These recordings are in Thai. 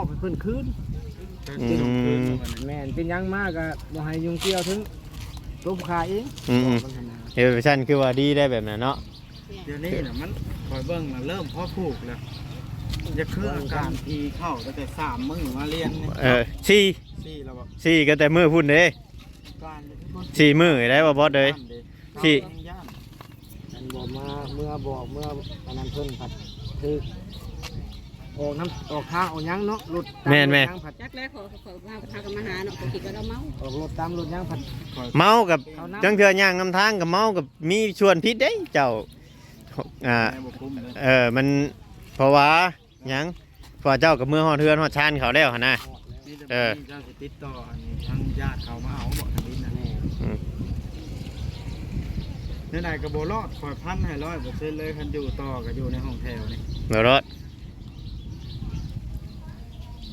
อบให้เพิ่นคืน แม่นเป็นยังมากก็บ่ให้ยุ่งเกี่ยวถึงตัวผู้ขายเองบอกมันหั่นนะ เออฉันคือว่าดีได้แบบนั้นเนาะ เดี๋ยวนี้น่ะมันคอยเบิ่งน่ะเริ่มพอผูกแล้วจะคืออาการทีเข้าตั้งแต่3มื้อมาเรียนนี่ สี่ สี่แล้วบ่ สี่ก็แต่มื้อพุ่นเด้ การ สี่มื้อได้บ่บอสเด้ย สี่ ย่าน มันบอกมาเมื่อบอกเมื่ออันนั้นเพิ่นผัดคือออกน้ำออกทางออกหยังเนาะรถตามรถยางผัด จักแรกขอพากันมาหาเนาะเขาคิดว่าเราเมา ออกรถตามรถยางผัด เมากับจังเทื่อย่างนำทางกับเมากับมีชวนพิษเด้เจ้าแม่บ่คุ้มเลย มันเพราะว่าหยังเพราะว่าเจ้ากับมือฮอดเทือนฮอดชานเขาแล้วหั่นน่ะ นี่จะเจ้าสิติดต่ออันนี้ทางญาติเขามาเอาบ่ทางนี้น่ะ แน่ ในไหนก็บ่รอดคอยพันให้100%เลยคันอยู่ต่อก็อยู่ในห้องแถวนี่ บ่รอด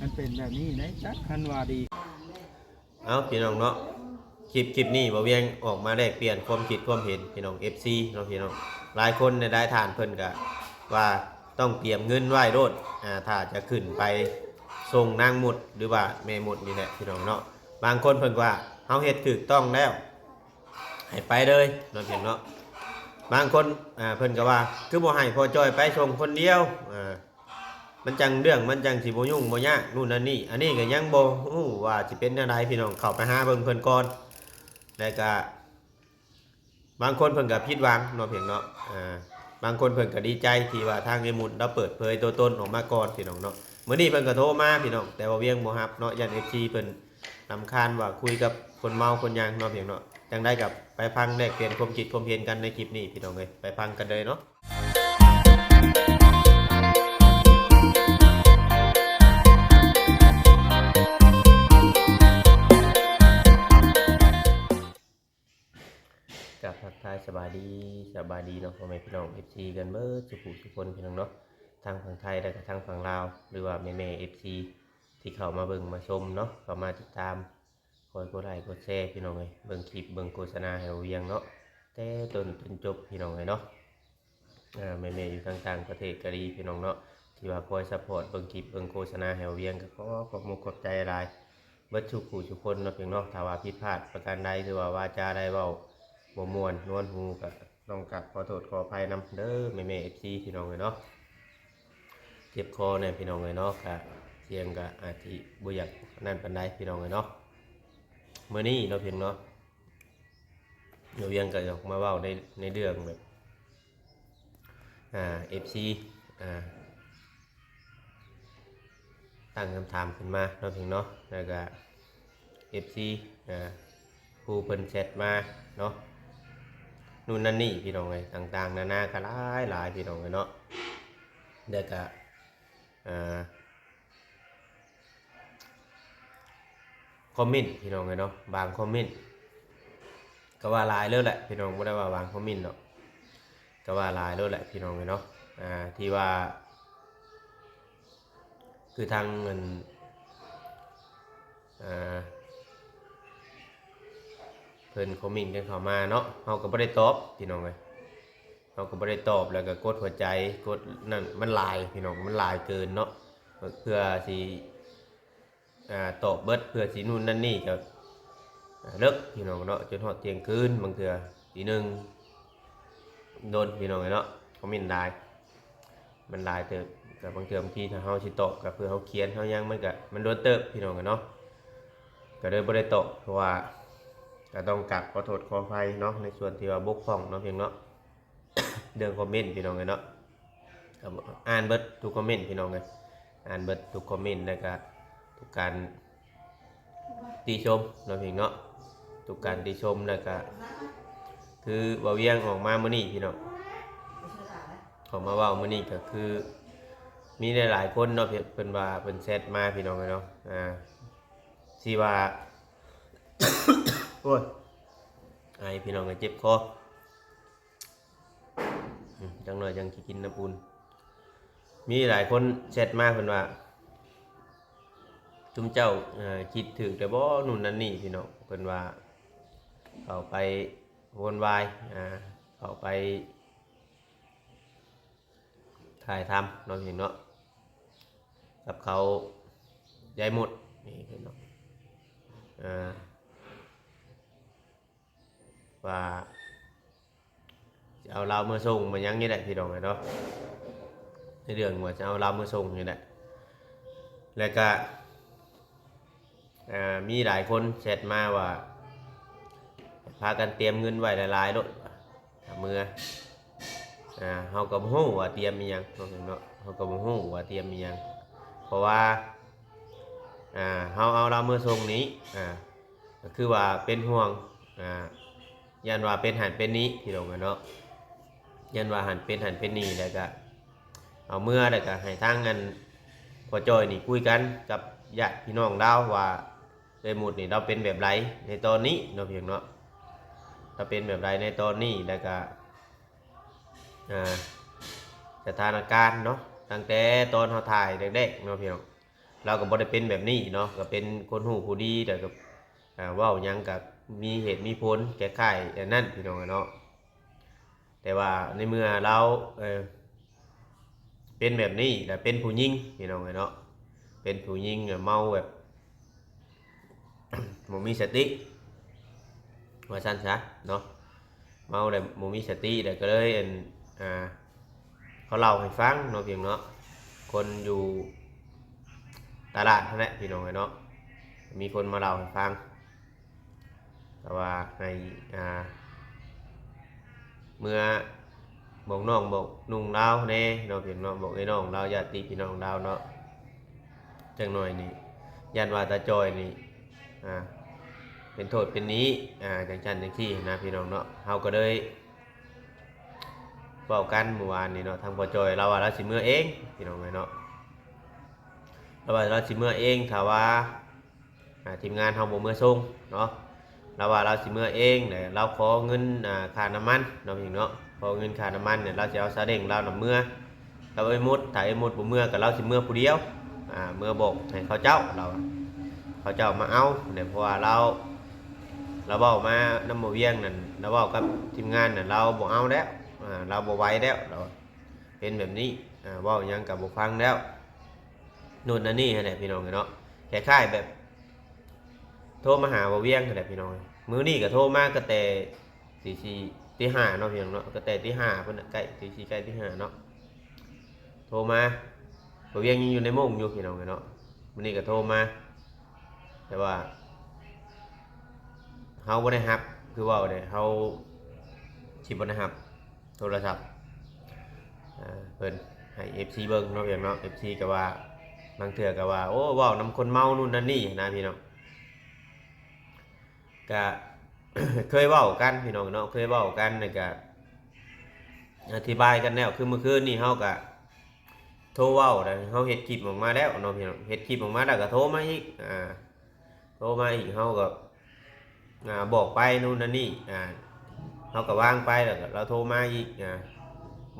มันเป็นแบบนี้ได้จักคันว่าดี เอาพี่น้องเนาะคลิปนี้บ่เวียงออกมาแลกเปลี่ยนความคิดความเห็นพี่น้อง FC เนาะพี่น้องหลายคนในได้ทานเพิ่นก็ว่าต้องเตรียมเงินไว้โลดถ้าจะขึ้นไปส่งนางหมุดหรือว่าแม่หมุดนี่แหละพี่น้องเนาะบางคนเพิ่นว่าเฮาเฮ็ดถูกต้องแล้วให้ไปเลยเนาะพี่น้องเนาะบางคนเพิ่นก็ว่าคือบ่ให้พอจอยไปส่งคนเดียวมันจังเรื่องมันจังสิบ่ยุ่งบ่ยากนู่นนั่นนี่อันนี้ก็ยังบ่ฮู้ว่าสิเป็นแนวใดพี่น้องเข้าไปหาเบิ่งเพิ่นก่อนแล้วก็บางคนเพิ่นก็ผิดหวังเนาะเพียงเนาะบางคนเพิ่นก็ดีใจที่ว่าทางไอ้หมุดเราเปิดเผยตัวตนออกมาก่อนพี่น้องเนาะมื้อนี้เพิ่นก็โทรมาพี่น้องแต่ว่าเวียงบ่รับเนาะยัน FC เพิ่นรำคาญว่าคุยกับคนเมาคนหยังเนาะเพียงเนาะจังได้กับไปฟังแลกเปลี่ยนความคิดความเห็นกันในคลิปนี้พี่น้องเอ้ยไปฟังกันเลยเนาะ กับทักทายสบายดีเนาะพ่อแม่พี่น้อง FC กันเบิดทุกคนพี่น้องเนาะทางฝั่งไทยและก็ทางฝั่งลาวหรือว่าแม่ FC ที่เข้ามาเบิ่งมาชมเนาะเข้ามาติดตามคอยกดไลค์กดแชร์พี่น้องเอ้ยเบิ่งคลิปเบิ่งโฆษณาให้เวียงเนาะแต่ต้นจนจบพี่น้องเอ้ยเนาะแม่อยู่ต่างประเทศก็ดีพี่น้องเนาะที่ว่าคอยซัพพอร์ตเบิ่งคลิปเบิ่งโฆษณาให้เวียงก็ขอบมุกขอบใจหลายเบิดทุกคนเนาะพี่น้องเนาะถ้าว่าผิดพลาดประการใดหรือว่าวาจาใดเว้าบ่ม่วนนวลหูก็ต้องกลับขอโทษขออภัยนำเด้อแม่ FC พี่น้องเลยเนาะเจ็บคอเนี่ยพี่น้องเลยเนาะก็เสียงก็อาจสิบ่อยากนั่นปานใดพี่น้องเลยเนาะมื้อนี้เนาะเพียงเนาะเดี๋ยวเวียงก็ออกมาเว้าในเรื่องแบบFC ตั้งคำถามขึ้นมาเนาะเพียงเนาะแล้วก็ FC ผู้เพิ่นแชทมาเนาะนู่นนั่นนี่พี่น้องเลยต่างๆนานาก็หลายพี่น้องเลยเนาะเด็กก็คอมเมนต์พี่น้องเลยเนาะบางคอมเมนต์ก็ว่าหลายเลยแหละพี่น้องไม่ได้ว่าบางคอมเมนต์หรอกก็ว่าหลายเลยแหละพี่น้องเลยเนาะที่ว่าคือทางเงินเพิ่นคอมเมนต์กันเข้ามาเนาะเฮาก็บ่ได้ตอบพี่น้องเอ้ยเฮาก็บ่ได้ตอบแล้วก็กดหัวใจกดนั่นมันหลายพี่น้องมันหลายเกินเนาะเพื่อสิตอบเบิดเพื่อสินู่นนั่นนี่ก็เลิกพี่น้องเนาะจนฮอดเที่ยงคืนบางเทื่อตีหนึ่งโดนพี่น้องเอ้ยเนาะคอมเมนต์หลายมันหลายเติบก็บางเทื่อบางทีถ้าเฮาสิตอบก็เพื่อเฮาเขียนเฮายังมันโดนเติบพี่น้องเอ้ยเนาะก็เลยบ่ได้ตอบเพราะว่าก็ต้องกลับขอโทษขออภัยเนาะในส่วนที่ว่าบกพร่องเนาะเพียงเนาะ เรื่องคอมเมนต์พี่น้องเลยเนาะอ่านเบิดทุกคอมเมนต์พี่น้องเลยอ่านเบิดทุกคอมเมนต์แล้วก็ทุกการติชมเนาะเพียงเนาะทุกการติชมแล้วก็คือว่าเวียงออกมามื้อนี้พี่น้องออกมาเว้ามื้อนี้ก็คือมีหลายๆคนเนาะเพิ่นว่าเพิ่นแชทมาพี่น้องเลยเนาะสิว่า โอ้ยไอพี่น้องก็เจ็บคอจังหน่อยจังกินน้ำอุ่นมีหลายคนแชทมาเพิ่นว่าทุกเจ้าคิดถึงแต่บ่นู่นนั่นนี่พี่น้องเพิ่นว่าเข้าไปวนวายเข้าไปถ่ายทำเนาะพี่เนาะกับเขา ยายหมดนี่พี่น้องว่าจะเอาเราเมื่อส่งมายังนี่แหละพี่น้องเนาะในเรื่องว่าจะเอาเราเมื่อส่งนี่แหละแล้วก็มีหลายคนแชทมาว่าพากันเตรียมเงินไว้หลายๆรถเมื่อเฮาก็บ่ฮู้ว่าเตรียมอีหยังเนาะเฮาก็บ่ฮู้ว่าเตรียมอีหยังเพราะว่าเฮาเอาเราเมื่อส่งนี้ก็คือว่าเป็นห่วงยันว่าเป็นหันเป็นนี้พี่น้องเนาะยันว่าหันเป็นหันเป็นนี้แล้วก็เอาเมื่อแล้วก็ให้ทางเงินพอจอยนี่คุยกันกับญาติพี่น้องเราว่าเลยหมดนี่เราเป็นแบบไรในตอนนี้เนาะเพียงเนาะเราเป็นแบบไรในตอนนี้แล้วก็สถานการณ์เนาะตั้งแต่ตอนเราถ่ายเด็กๆเนาะพี่น้องเราก็บ่ได้เป็นแบบนี้เนาะก็เป็นคนหูผู้ดีแต่ก็เว้าหยังกับมีเหตุมีผลแก้ไขอย่างนั้นพี่น้องเนาะแต่ว่าในเมื่อเราเป็นแบบนี้แต่เป็นผู้หญิงพี่น้องเนาะเป็นผู้หญิงเมาแบบ บ่มีสติว่าซั่นซะเนาะเมาแล้วบ่มีสติแล้วก็เลยเขาเล่าให้ฟังเนาะเพียงเนาะคนอยู่ตลาดนั่นแหละพี่น้องเนาะมีคนมาเล่าให้ฟังแต่ว่าให้เมื่อบอกน้องบอกนุ่งเล่าแน่เนาะเพียงเนาะบอกไอ้น้องเล่าญาติพี่น้องเล่าเนาะจังหน่อยนี่ยันว่าตาจอยนี่เป็นโทษเป็นนี้จังจันจังที่นะพี่น้องเนาะเฮาก็เลยเว้ากันเมื่อวานนี่เนาะทางพ่อจอยเราว่าเราสิเมื่อเองพี่น้องเนาะเราว่าเราสิเมื่อเองถ้าว่าทีมงานเฮาบ่เมื่อส่งเนาะเราว่าเราสิเมื่อเองเนี่ยเราขอเงินค่าน้ำมันเนาะพี่เนาะขอเงินค่าน้ำมันเนี่ยเราจะเอาซาเล้งเรานำเมื่อเราไอ้มุดถ้าไอ้มุดบ่เมื่อก็เราสิเมื่อผู้เดียวเมื่อบอกให้เขาเจ้ามาเอาเนี่ยเพราะว่าเราเว้ามาน้ำบ่เวียงนั่นเราเว้ากับทีมงานนั่นเราบ่เอาแล้วเราบ่ไหวแล้วเราเป็นแบบนี้เว้าหยังก็บ่ฟังแล้วนู่นนั่นนี่นั่นแหละพี่น้องเนาะคล้ายๆแบบโทรมาหาบ่เวียงนั่นแหละพี่น้องมื้อนี้ก็โทรมาก็แต่4 ตี 5เนาะพี่น้องเนาะก็แต่ตี 5เพิ่นใกล้ตี 4ใกล้ตี 5เนาะโทรมาบ่เวียงยังอยู่ในมุ้งอยู่พี่น้องเนาะมื้อนี้ก็โทรมาแต่ว่าเฮาบ่ได้รับคือเว้าได้เฮาสิบ่ได้รับโทรศัพท์เพิ่นให้ FC เบิ่งเนาะพี่น้องเนาะ FC ก็ว่าบางเทื่อก็ว่าโอ้เว้านำคนเมานู่นนั่นนี่นะพี่น้องก็ เคยเว้ากันพี่น้องเนาะเคยเว้ากันแล้วก็อธิบายกันแล้วคือเมื่อคืนนี่เฮาก็โทรเว้าได้เฮาเฮ็ดคลิปออกมาแล้วเนาะพี่น้องเฮ็ดคลิปออกมาแล้วก็โทรมาอีกโทรมาอีกเฮาก็บอกไปนู่นนั่นนี่เฮาก็วางไปแล้วก็เราโทรมาอีก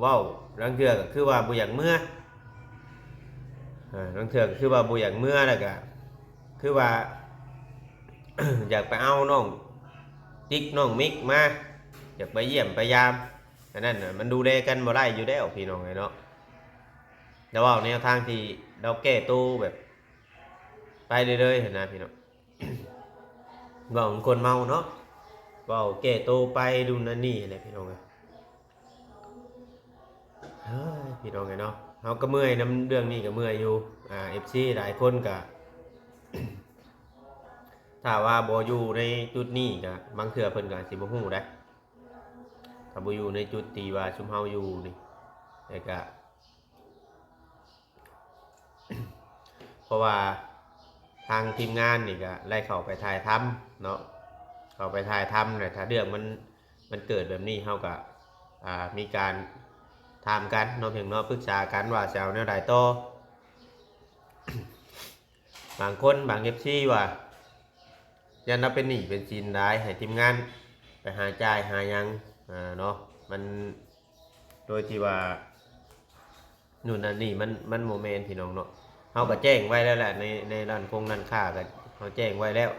เว้าบางเทื่อก็คือว่าบ่อยากเมื่อบางเทื่อก็คือว่าบ่อยากเมื่อแล้วก็คือว่า อยากไปเอาน้องติ๊กน้องมิกมาอยากไปเยี่ยมไปยามอันนั้นมันดูแลกันบ่ได้อยู่แล้วพี่น้องเนาะแต่ว่าแนวทางที่เราแก้ตู้แบบไปเรื่อยๆเห็นนะพี่น้อง บอกคนเมาเนาะบอกแก้ตู้ไปดูนั่นนี่อะไรพี่น้องพี่น้องเนาะเขาก็เมื่อยน้ำเรื่องนี้ก็เมื่อยอยู่FC หลายคนก็ ถ้าว่าบ่อยู่ในจุดนี้ก็บางเทื่อเพิ่นก็สิบ่ฮู้ได้ถ้าบ่อยู่ในจุดที่ว่าชุมเฮาอยู่นี่แต่ก็ เพราะว่าทางทีมงานนี่ก็ไล่เข้าไปถ่ายทำเนาะเข้าไปถ่ายทำเนี่ยถ้าเรื่องมันเกิดแบบนี้เฮาก็มีการถามกันเนาะเพียงเนาะปรึกษากันว่าจะเอาแนวใดต่อ บางคนบาง FC ว่ายันเราเป็นหนี้เป็นสินได้ให้ทีมงานไปหาจ่ายหายังเนาะมันโดยที่ว่านู่นนั่นนี่มันโมเมนต์พี่น้องเนาะเขาก็แจ้งไว้แล้วแหละในร้านร้านค้าก็เขาแจ้งไว้แล้ว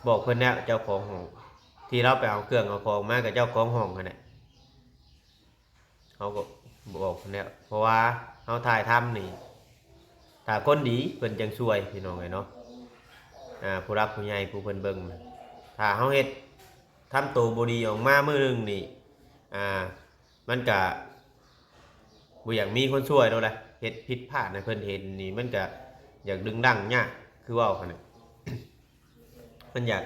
บอกเพิ่นแล้วเจ้าของห้องที่เราไปเอาเครื่องเอาของมากับเจ้าของห้องกันเนี่ยเขาก็บอกเพิ่นแล้วเพราะว่าเขาถ่ายทำนี่ ถ้าคนดีเพิ่นจังช่วยพี่น้องเนาะผู้รักผู้ใหญ่ผู้เพิ่นเบิ่งถ้าเฮาเฮ็ดทำตัวบ่ดีออกมามื้อหนึงนี่มันก็บ่อยากมีคนช่วยแล้วแหละเฮ็ดผิดพลาดให้เพิ่นเห็นนี่มันก็อยากดึงดังยากคือเว้าคั่นน่ะ มันอยาก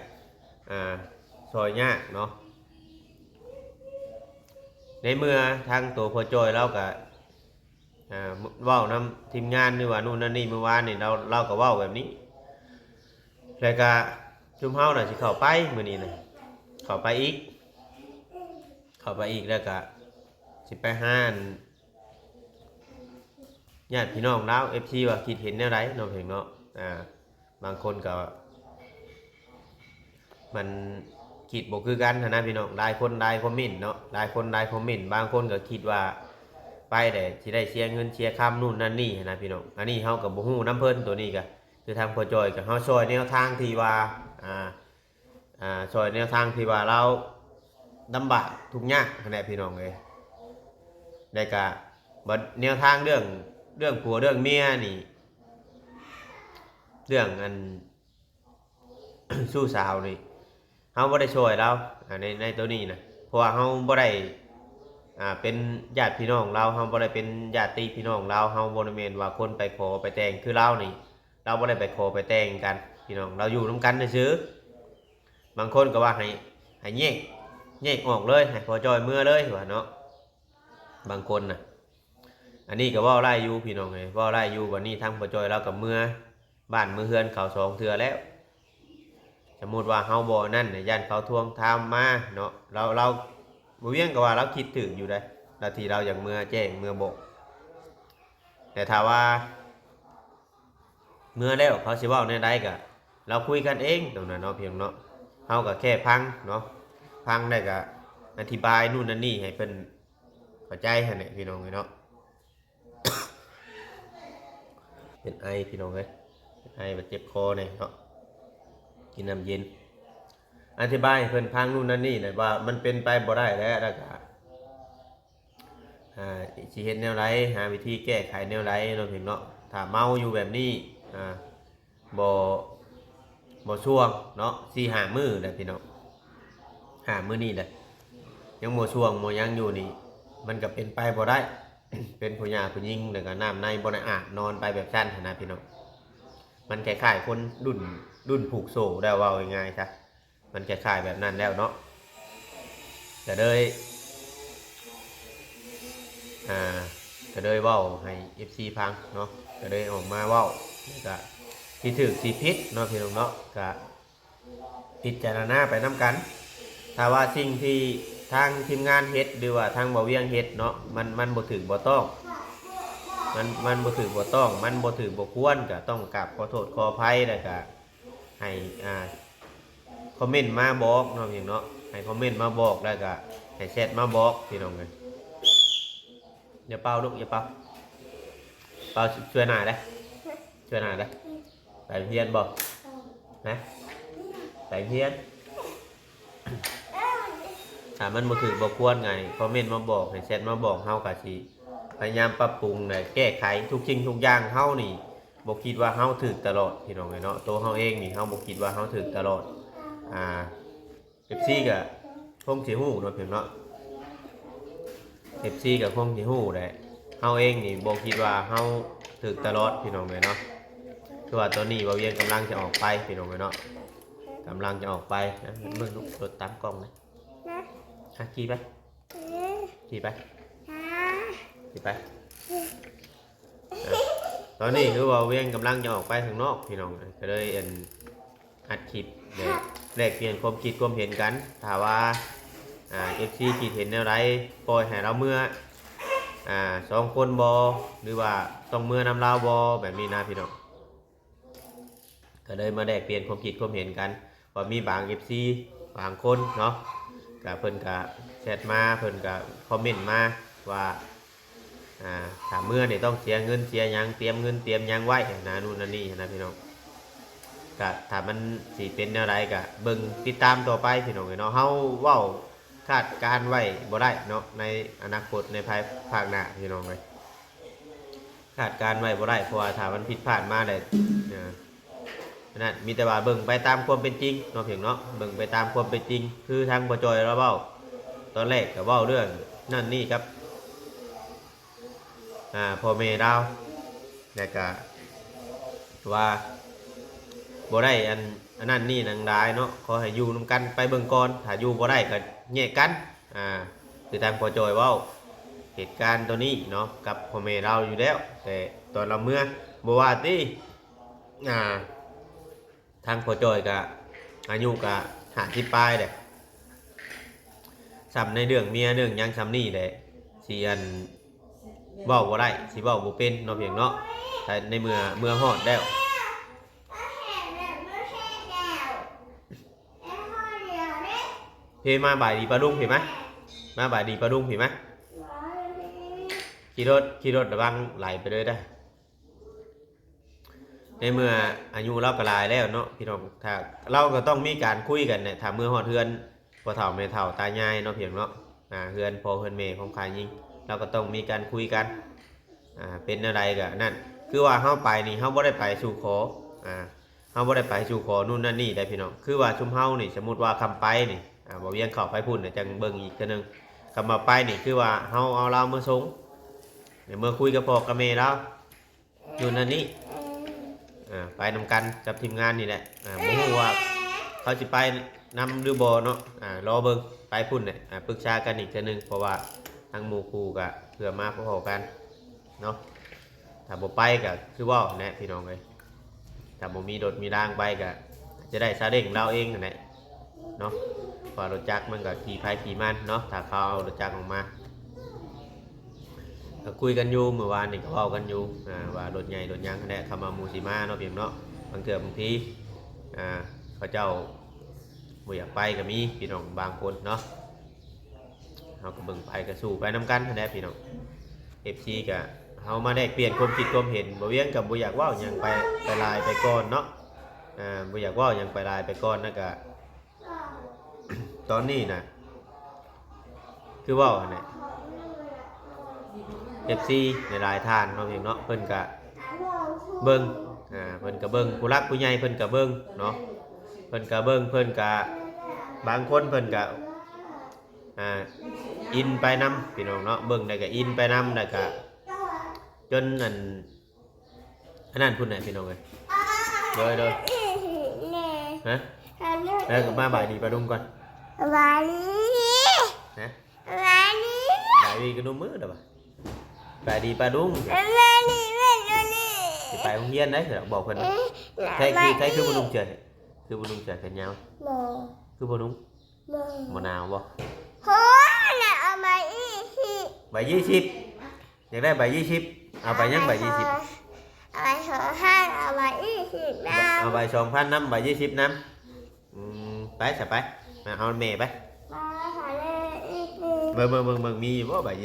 ซอยยากเนาะในเมื่อทางตัวพอจอยเราก็เว้านำทีมงานนี่ว่านู่นนั่นนี่เมื่อวานนี่เราก็เว้าแบบนี้แล้วก็ชุมเฮาน่ะสิเข้าไปมื้อนี้น่ะเข้าไปอีกแล้วก็สิไปหาญาติพี่น้องลาว FC ว่าคิดเห็นแนวใดเนาะเพิ่นเนาะบางคนก็มันคิดบ่คือกันนะพี่น้องหลายคนหลายคอมเมนต์เนาะหลายคนหลายคอมเมนต์บางคนก็คิดว่าไปแต่สิได้เสียเงินเสียคำนู่นนั่นนี่นะพี่น้องอันนี้เฮาก็บ่ฮู้นำเพิ่นตัวนี้ก็คือทางพ่อจอยก็เฮาซอยแนวทางที่ว่าซอยแนวทางที่ว่าเราลำบากทุกข์ยากนั่นแหละพี่น้องเอ้ยได้ก็บ่แนวทางเรื่องผัวเรื่องเมียนี่เรื่องอัน สู้สาวนี่เฮาบ่ได้ช่วยเราในตัวนี้นะเพราะว่าเฮาบ่ได้เป็นญาติพี่น้องเราเฮาบ่ได้เป็นญาติพี่น้องเราเฮาบ่ได้แม่นว่าคนไปขอไปแต่งคือเรานี่เราบ่ได้ไปขอไปแต่งกันพี่น้องเราอยู่นํกันซื่อบางคนก็ว่าให้แยกออกเลยให้พอจอยเมื่อเลยว่าเนาะบางคนน่ะอันนี้ก็เว้าไล่อยู่พี่น้องเอ้ยเว้าไล่อยู่วันนี้ทางพอจอยเราก็เมื่อบ้านเมื่อเฮือนเขา2เทื่อแล้วสมมุติว่าเฮาบ่นั่นน่ะย่านเขาทวงถามมาเนาะเราบ่เวียงก็ว่าเราคิดถึงอยู่ได้นาทีเราอยากเมื่อแจ้งเมื่อบอกแต่ถ้าว่าเมื่อแล้วเขาสิเว้าแนวใดก็เราคุยกันเองตรงนั้นเนาะเพียงเนาะเฮาก็แค่พังเนาะพังได้ก็อธิบายนู่นนั่นนี่ให้เพิ่นเข้าใจหั่นแหละพี่น้องเนาะ เป็นไอพี่น้องเอ้ยไอมันเจ็บคอเนี่ยเนาะกินน้ำเย็นอธิบายเพิ่นพังนู่นนั่นนี่เลยว่ามันเป็นไปบ่ได้แล้วก็สิเฮ็ดแนวไรหาวิธีแก้ไขแนวไรเนาะเพียงเนาะถ้าเมาอยู่แบบนี้บ่ช่วงเนาะ4-5 มื้อเลยพี่น้อง5 มื้อนี่แหละยังบ่ช่วงบ่ยังอยู่นี่มันก็เป็นไปบ่ได้ เป็นผู้หญิงผู้หญิงแล้วก็น้ำในบ่ได้อาบนอนไปแบบชั้นนะพี่น้องมันคล้ายๆคนรุ่นผูกโซ่ได้ว่าง่ายๆซะมันคล้ายๆแบบนั้นแล้วเนาะก็เลยเว้าให้ FC พังเนาะก็เลยออกมาเว้าแล้วก็สิถูกสิผิดเนาะพี่น้องเนาะก็พิจารณาไปนำกันถ้าว่าสิ่งที่ทางทีมงานเฮ็ดหรือว่าทางบ่เวียงเฮ็ดเนาะมันบ่ถูกบ่ต้องมันบ่ถูกบ่ต้องมันบ่ถูกบ่ควรก็ต้องกราบขอโทษขออภัยแล้วก็ให้คอมเมนต์มาบอกเนาะพี่น้องเนาะให้คอมเมนต์มาบอกแล้วก็ให้แชทมาบอกพี่น้องกันอย่าเป่าลูกอย่าเป่าช่วยหน่อยได้ไปเพียนบ่นะไปเพียนถ้ามันบ่ถูกบ่ควรไงคอมเมนต์มาบอกให้แชทมาบอกเฮาก็สิพยายามปรับปรุงแก้ไขทุกสิ่งทุกอย่างเฮานี่บ่คิดว่าเฮาถูกตลอดพี่น้องเนาะตัวเฮาเองนี่เฮาบ่คิดว่าเฮาถูกตลอดFC ก็คงสิฮู้เนาะพี่น้อง FC ก็คงสิฮู้แหละเฮาเองนี่บ่คิดว่าเฮาถูกตลอดพี่น้องเนาะคือว่าตอนนี้บ่เวียนกำลังจะออกไปพี่น้องเนาะกำลังจะออกไปนะเบิ่งลูกรถตามกล้องนะขี่ไปตอนนี้คือว่าเวียงกำลังจะออกไปข้างนอกพี่น้องก็เลยอัดคลิปแลกเปลี่ยนความคิดความเห็นกันถ้าว่าFC คิดเห็นแนวใดปล่อยให้เราเมื่อ2 คนบ่หรือว่าต้องเมื่อนำเราบ่แบบนี้นะพี่น้องก็เลยมาแลกเปลี่ยนความคิดความเห็นกันว่ามีบาง FC บางคนเนาะก็เพิ่นก็แชทมาเพิ่นก็คอมเมนต์มาว่าถ้าเมื่อนี่ต้องเสียเงินเสียหยังเตรียมเงินเตรียมหยังไว้นะนู่นนั่นนี่นะพี่น้องก็ถ้ามันสิเป็นแนวใดก็เบิ่งติดตามต่อไปพี่น้องเนาะเฮาเว้าคาดการไว้บ่ได้เนาะในอนาคตในภายภาคหน้าพี่น้องเอ้ย คาดการณ์ไว้บ่ได้เพราะว่าถ้ามันผิดพลาดมาได้นั่นมีแต่ว่าเบิ่งไปตามความเป็นจริงเนาะเพียงเนาะเบิ่งไปตามความเป็นจริงคือทางบ่จอยเราเว้าตอนแรกก็เว้าเรื่องนั่นนี่ครับพ่อแม่ดาวแล้วก็ว่าบ่ได้อันนั้นนี่นางได้เนาะขอให้อยู่นำกันไปเบิ่งก่อนถ้าอยู่บ่ได้ก็แยกกันคือทางพ่อจอยเว้าเหตุการณ์ตัวนี้เนาะกับพ่อแม่เราอยู่แล้วแต่ตอนเราเมื่อบ่ว่าติทางพ่อจอยก็อายุก็50ปลายแหละซ้ำในเรื่องเมียเรื่องหยังซ้ำนี่แหละสิอันเว้าบ่ได้สิเว้าบ่เป็นเนาะเพียงเนาะถ้าในเมื่อฮอดแล้วเพมาบ่ายดีปลาดุงเห็นไหมมาบ่ายดีปลาดุงเห็นไหมขี่รถระวังไหลไปเลยได้ในเมื่ออายุเราก็หลายแล้วเนาะพี่น้องถ้าเราก็ต้องมีการคุยกันเนี่ยถ้าเมื่อฮอดเฮือนพ่อเฒ่าแม่เฒ่าตายายเนาะเพียงเนาะเฮือนพ่อเฮือนแม่ของฝ่ายหญิงเราก็ต้องมีการคุยกันเป็นอะไรก็นั่นคือว่าเฮาไปนี่เฮาบ่ได้ไปสู่ขอเฮาบ่ได้ไปสู่ขอนู่นนั่นนี่ได้พี่น้องคือว่าชุมเฮานี่สมมุติว่าคำไปนี่บ่เวียงเข้าไปพุ่นจังเบิ่งอีกเทื่อนึงคำมาไปนี่คือว่าเฮาเอาเรามาส่งเดี๋ยวเมื่อคุยกับพ่อกับแม่เรานู่นนั่นนี่ไปนำกันกับทีมงานนี่แหละบ่ฮู้ว่าเขาสิไปนำหรือบ่เนาะรอเบิ่งไปพุ่นเนี่ยปรึกษากันอีกเทื่อนึงเพราะว่าทางหมู่ครูก็เพื่อมาพอๆกันเนาะถ้าบ่ไปก็คือว่าแน่พี่น้องเอ้ยถ้าบ่มีรถมีรางไปก็จะได้ซาเล้งเราเองนั่นแหละเนาะพอรถจักรมันก็ขี่ไปขี่มันเนาะถ้าเขาเอารถจักรออกมาก็คุยกันอยู่เมื่อวานนี่ก็เว้ากันอยู่ว่ารถใหญ่รถยังแหละเข้ามาหมู่สิมาเนาะเพียงเนาะบางเทื่อบางทีเขาเจ้าบ่อยากไปก็มีพี่น้องบางคนเนาะเฮาก็เบิ่งไปก็สู้ไปนำกันนั่นแหละพี่น้อง FC ก็เฮามาได้เปลี่ยนความคิดความเห็นบ่เวียงกับบ่อยากเว้าหยังไปลายไปก่อนเนาะบ่อยากเว้าหยังไปลายไปก่อนนะก็ ตอนนี้นะคือเว้าอันไหน FC ในหลายท่านเนาะเพียงเนาะเพิ่นก็เบิ่งเพิ่นก็เบิ่งผู้รักผู้ใหญ่เพิ่นก็เบิ่งเนาะเพิ่นก็เบิ่งเพิ่นก็บางคนเพิ่นก็อินไปนำพี่น้องเนาะเบิ่งได้ก็อินไปนำได้ก็จนอันนั้นพุ่นน่ะพี่น้องเอ้ยเด้อฮะแล้วก็มาบ่ายดีปลาดุมก่อนบ่ายดีนะบ่ายดีกระดุมมือเด้อบ่ายดีปลาดุมสิไปโรงเรียนได้เถอะบอกเพิ่นใช่คือบ่นุ่งเสื้อคือบ่นุ่งเสื้อแขนยาวคือบ่นุ่งบ่หนาวบ่โหน่ะเอามาใบ20อยากได้ใบ20เอาไปยังใบ20เอาใบ2,000เอาใบ20นำเอาใบ2,000นำใบ20นำไปซะไปมาเอาแม่ไปเบิ่งมีบ่ใบ20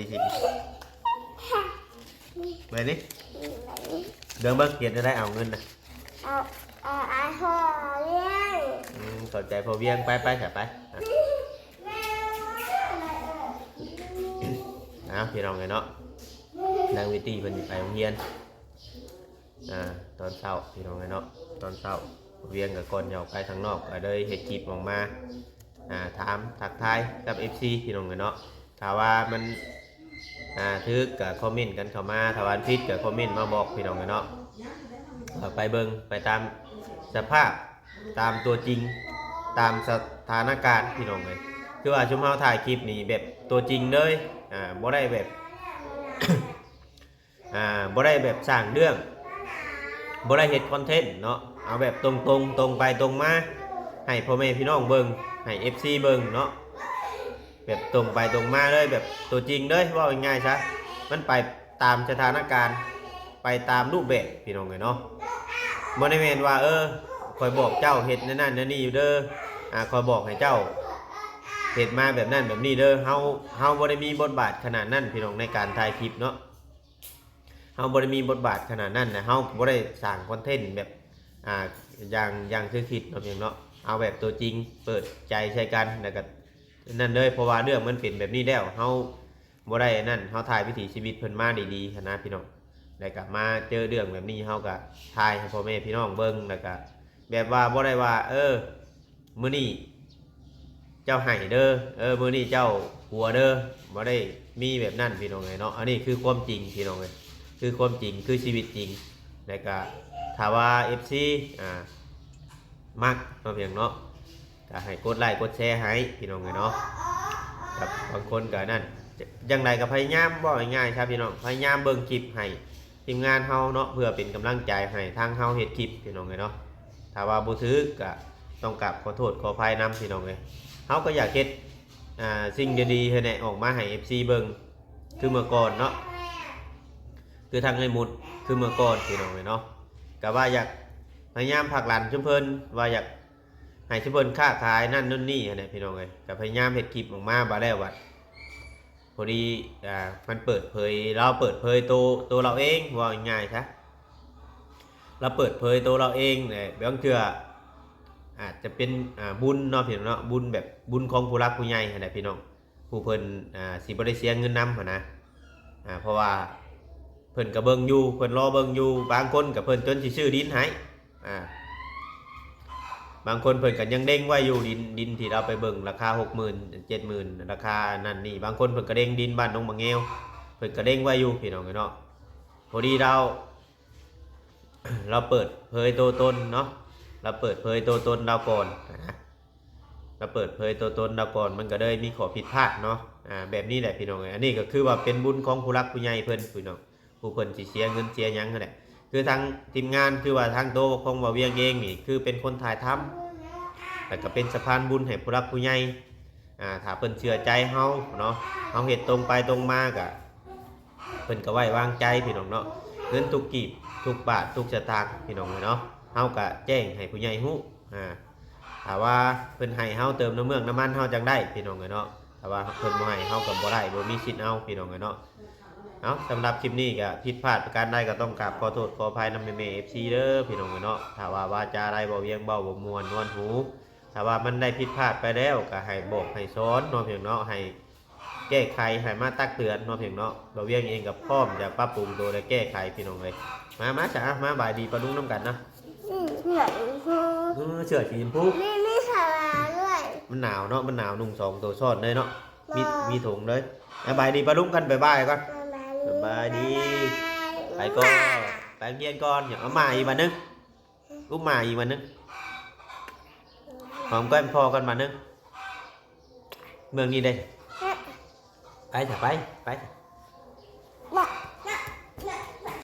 ใบนี้เดินเบิ่งเฮ็ดได้เอาเงินน่ะเอาพอเวียงเข้าใจพอเวียงไปซะไปพี่น้องไงเนาะนางวิตี้เพิ่นไปโรงเรียนตอนเช้าพี่น้องไงเนาะตอนเช้าเวียงกับก่อนออกไปทางนอกก็เลยเฮ็ดคลิปออกมาถามทักทายกับ FC พี่น้องไงเนาะถ้าว่ามันทึกก็คอมเมนต์กันเข้ามาถ้าว่าผิดก็คอมเมนต์มาบอกพี่น้องไงเนาะไปเบิ่งไปตามสภาพตามตัวจริงตามสถานการณ์พี่น้องไงคือว่าชุมเฮาถ่ายคลิปนี้แบบตัวจริงเลยบ่ได้แบบ บ่ได้แบบสร้างเรื่องบ่ได้เฮ็ดคอนเทนต์เนาะเอาแบบตรงไปตรงมาให้พ่อแม่พี่น้องเบิ่งให้ FC เบิ่งเนาะแบบตรงไปตรงมาเลยแบบตัวจริงเลยว่าง่ายๆซะมันไปตามสถานการณ์ไปตามรูปแบบพี่น้องเนาะบ่ได้แม่นว่าคอยบอกเจ้าเฮ็ดนั่นนั่นนี่อยู่เด้อคอยบอกให้เจ้าเฮ็ดมาแบบนั้นแบบนี้เด้อเฮาบ่ได้มีบทบาทขนาดนั้นพี่น้องในการถ่ายคลิปเนาะเฮาบ่ได้มีบทบาทขนาดนั้นนะเฮาบ่ได้สร้างคอนเทนต์แบบอย่างคือคิดเนาะพี่น้องเนาะเอาแบบตัวจริงเปิดใจใช้กันแล้วก็นั่นเลยเพราะว่าเรื่องมันเป็นแบบนี้แล้วเฮาบ่ได้นั่นเฮาถ่ายวิถีชีวิตเพิ่นมาดีๆนะพี่น้อง แล้วก็มาเจอเรื่องแบบนี้เฮาก็ทายให้พ่อแม่พี่น้องเบิ่งแล้วก็แบบว่าบ่ได้ว่ามื้อนี้เจ้าให้เด้อมื้อนี้เจ้าหัวเด้อบ่ได้มีแบบนั้นพี่น้องเอ้ยเนาะอันนี้คือความจริงพี่น้องเอ้ยคือความจริงคือชีวิตจริงแล้วก็ถ้าว่า FC มักเนาะเพียงเนาะก็ให้กดไลค์กดแชร์ให้พี่น้องเอ้ยเนาะกับบางคนก็นั่นจังไดก็พยายามบ่ง่ายๆครับพี่น้องพยายามเบิ่งคลิปให้ทีมงานเฮาเนาะเพื่อเป็นกำลังใจให้ทางเฮาเฮ็ดคลิปพี่น้องเอ้ยเนาะถ้าว่าบ่ถือก็ต้องกราบขอโทษขออภัยนำพี่น้องเอ้ยเฮาก็อยากเฮ็ดสิ่งดีๆให้แน่ออกมาให้ FC เบิ่งคือเมื่อก่อนเนาะคือทางไอ้มุดคือเมื่อก่อนพี่น้องเอ้ยเนาะก็ว่าอยากพยายามผลักดันชุมเพิ่นว่าอยากให้ชุมเพิ่นค้าขายนั่นนู่นนี่นะพี่น้องเอ้ยก็พยายามเฮ็ดคลิปออกมาบ่แล้วว่าพอดีมันเปิดเผยเราเปิดเผยตัวเราเองว่าง่ายๆซะเราเปิดเผยตัวเราเองเนี่ยบางเทื่ออาจจะเป็นบุญเนาะพี่น้องเนาะบุญแบบบุญของผู้รักผู้ใหญ่นะพี่น้องผู้เพิ่นสิบ่ได้เสียเงินนำหั่นนะเพราะว่าเพิ่นก็เบิ่งอยู่เพิ่นรอเบิ่งอยู่บางคนก็เพิ่นจนสิซื้อดินให้บางคนเพิ่นก็ยังเด้งไว้อยู่ดินที่เราไปเบิ่งราคา 60,000 70,000 ราคานั่นนี่บางคนเพิ่นก็เด้งดินบ้านดงบางเงวเพิ่นก็เด้งไว้อยู่พี่น้องเนาะพอดีเราเปิดเผยตัวตนเนาะเราเปิดเผยตัวตนเราก่อนนะเราเปิดเผยตัวตนเราก่อนมันก็เลยมีข้อผิดพลาดเนาะแบบนี้แหละพี่น้องอันนี้ก็คือว่าเป็นบุญของผู้รักผู้ใหญ่เพิ่นพี่น้องผู้เพิ่นสิเสียเงินเสียหยังนั่นแหละคือทางทีมงานคือว่าทางโตของบ่าวเวียงเองนี่คือเป็นคนถ่ายทำแต่ก็เป็นสะพานบุญให้ผู้รักผู้ใหญ่ถ้าเพิ่นเชื่อใจเฮาเนาะเฮาเฮ็ดตรงไปตรงมาก็เพิ่นก็ไว้วางใจพี่น้องเนาะเงินทุกกีบทุกบาททุกสตางค์พี่น้องเนาะเฮาก็แจ้งให้ผู้ใหญ่ฮู้ถ้าว่าเพิ่นให้เฮาเติมน้ำเมืองน้ำมันเฮาจังได้พี่น้องเนาะถ้าว่าเพิ่นบ่ให้เฮาก็บ่ได้บ่มีสิทธิ์เอาพี่น้องเนาะเอาสำหรับคลิปนี้ก็ผิดพลาดประการใดก็ต้องกราบขอโทษขออภัยนำแม่ๆ FC เด้อพี่น้องเนาะถ้าว่าวาจาใดบ่เวียงเบาบ่ม่วนนวลหูถ้าว่ามันได้ผิดพลาดไปแล้วก็ให้บอกให้สอนเนาะพี่น้องเนาะให้แก้ไขให้มาตักเตือนเนาะพี่น้องเนาะบ่เวียงเองก็พร้อมจะปรับปรุงตัวและแก้ไขพี่น้องเลยมาจ้ะมาบายดีปะลุงน้ำกันนะเสื้อสีชมพูมีสาราด้วย มันหนาวเนาะมันหนาวนุ่ง2ตัวซ้อนเลยเนาะมีถุงเลยบายดีปะลุงกันบายก่อนบายดีไปก่อนไปเรียนก่อนอย่าเอามาอีกวันนึงลูกมาอีกวันนึงหอมก้อนพอกันมานึงเมืองนี้đâyไปไป